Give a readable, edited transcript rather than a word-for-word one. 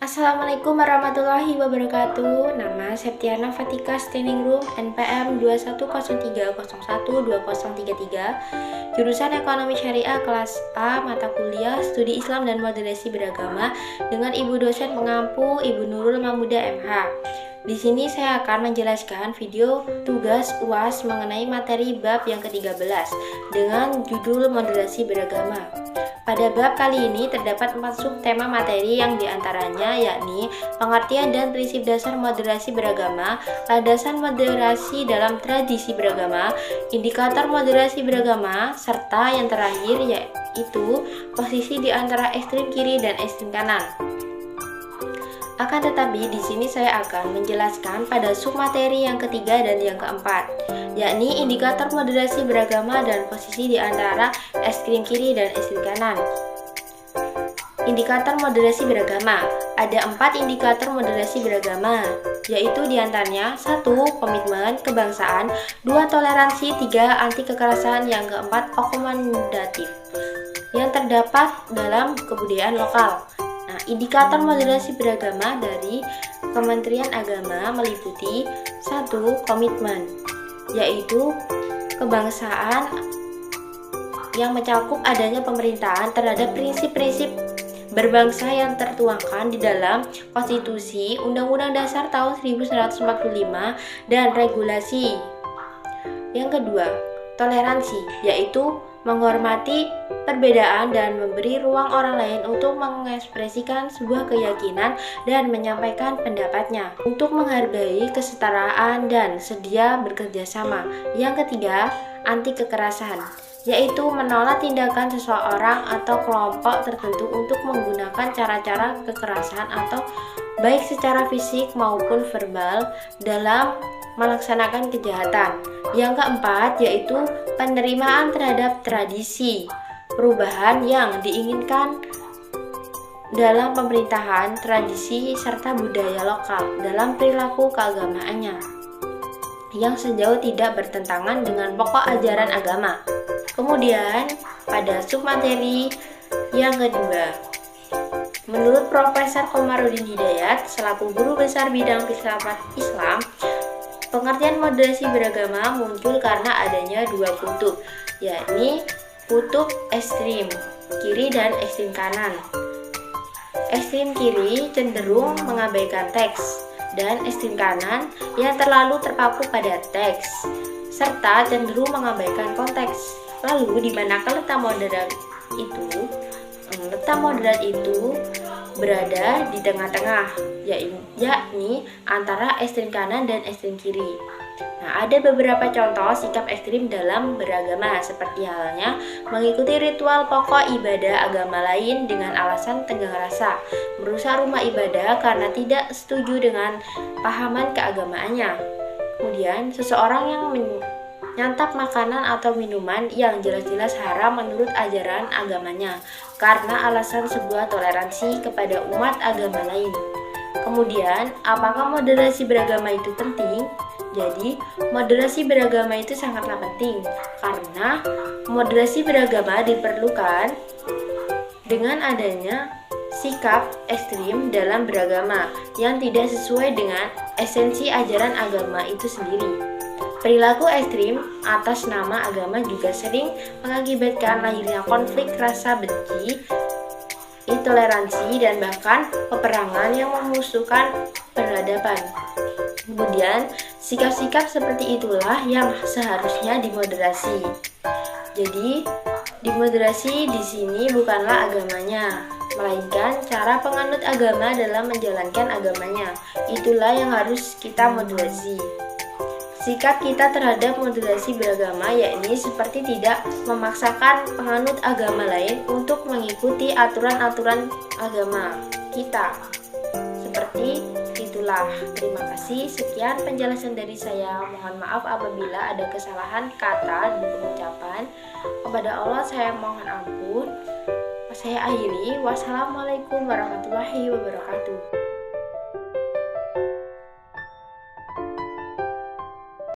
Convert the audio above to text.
Assalamualaikum warahmatullahi wabarakatuh. Nama Septiana Fatika, Standing Room NPM 2103012033, jurusan Ekonomi Syariah kelas A, mata kuliah Studi Islam dan Moderasi Beragama, dengan Ibu dosen pengampu Ibu Nurul Mamuda MH. Di sini saya akan menjelaskan video tugas UAS mengenai materi bab yang ke-13 dengan judul Moderasi Beragama. Pada bab kali ini terdapat 4 subtema materi yang diantaranya yakni pengertian dan prinsip dasar moderasi beragama, landasan moderasi dalam tradisi beragama, indikator moderasi beragama, serta yang terakhir yaitu posisi di antara ekstrem kiri dan ekstrem kanan. Akan tetapi di sini saya akan menjelaskan pada submateri yang ketiga dan yang keempat, yakni indikator moderasi beragama dan posisi di antara ekstrem kiri dan ekstrem kanan. Indikator moderasi beragama. Ada 4 indikator moderasi beragama, yaitu diantaranya 1. Komitmen kebangsaan, 2. Toleransi, 3. Anti kekerasan, yang keempat akomodatif yang terdapat dalam kebudayaan lokal. Nah, indikator moderasi beragama dari Kementerian Agama meliputi 1. Komitmen, yaitu kebangsaan yang mencakup adanya pemerintahan terhadap prinsip-prinsip berbangsa yang tertuangkan di dalam Konstitusi, Undang-Undang Dasar tahun 1945, dan regulasi. Yang kedua, toleransi, yaitu menghormati perbedaan dan memberi ruang orang lain untuk mengekspresikan sebuah keyakinan dan menyampaikan pendapatnya, untuk menghargai kesetaraan dan sedia bekerja sama. Yang ketiga, anti kekerasan, yaitu menolak tindakan seseorang atau kelompok tertentu untuk menggunakan cara-cara kekerasan atau baik secara fisik maupun verbal dalam melaksanakan kejahatan. Yang keempat yaitu penerimaan terhadap tradisi, perubahan yang diinginkan dalam pemerintahan, tradisi, serta budaya lokal dalam perilaku keagamaannya yang sejauh tidak bertentangan dengan pokok ajaran agama. Kemudian pada submateri yang kedua, menurut Profesor Komarudin Hidayat selaku Guru Besar Bidang Filsafat Islam, pengertian moderasi beragama muncul karena adanya 2 kutub, yakni kutub ekstrem kiri dan ekstrem kanan. Ekstrem kiri cenderung mengabaikan teks, dan ekstrem kanan yang terlalu terpaku pada teks, serta cenderung mengabaikan konteks. Lalu di manakah letak moderat itu? Letak moderat itu berada di tengah-tengah, yakni antara ekstrem kanan dan ekstrem kiri. Nah, ada beberapa contoh sikap ekstrem dalam beragama, seperti halnya mengikuti ritual pokok ibadah agama lain dengan alasan tenggang rasa, merusak rumah ibadah karena tidak setuju dengan pahaman keagamaannya. Kemudian, seseorang yang menyantap makanan atau minuman yang jelas-jelas haram menurut ajaran agamanya karena alasan sebuah toleransi kepada umat agama lain. Kemudian, apakah moderasi beragama itu penting? Jadi, moderasi beragama itu sangatlah penting karena moderasi beragama diperlukan dengan adanya sikap ekstrim dalam beragama yang tidak sesuai dengan esensi ajaran agama itu sendiri. Perilaku ekstrim atas nama agama juga sering mengakibatkan lahirnya konflik rasa benci, intoleransi, dan bahkan peperangan yang memusuhkan peradaban. Kemudian, sikap-sikap seperti itulah yang seharusnya dimoderasi. Jadi, dimoderasi di sini bukanlah agamanya, melainkan cara penganut agama dalam menjalankan agamanya. Itulah yang harus kita moderasi. Sikap kita terhadap moderasi beragama yakni seperti tidak memaksakan penganut agama lain untuk mengikuti aturan-aturan agama kita. Seperti itulah. Terima kasih. Sekian penjelasan dari saya. Mohon maaf apabila ada kesalahan kata dan pengucapan. Kepada Allah saya mohon ampun. Saya akhiri. Wassalamualaikum warahmatullahi wabarakatuh.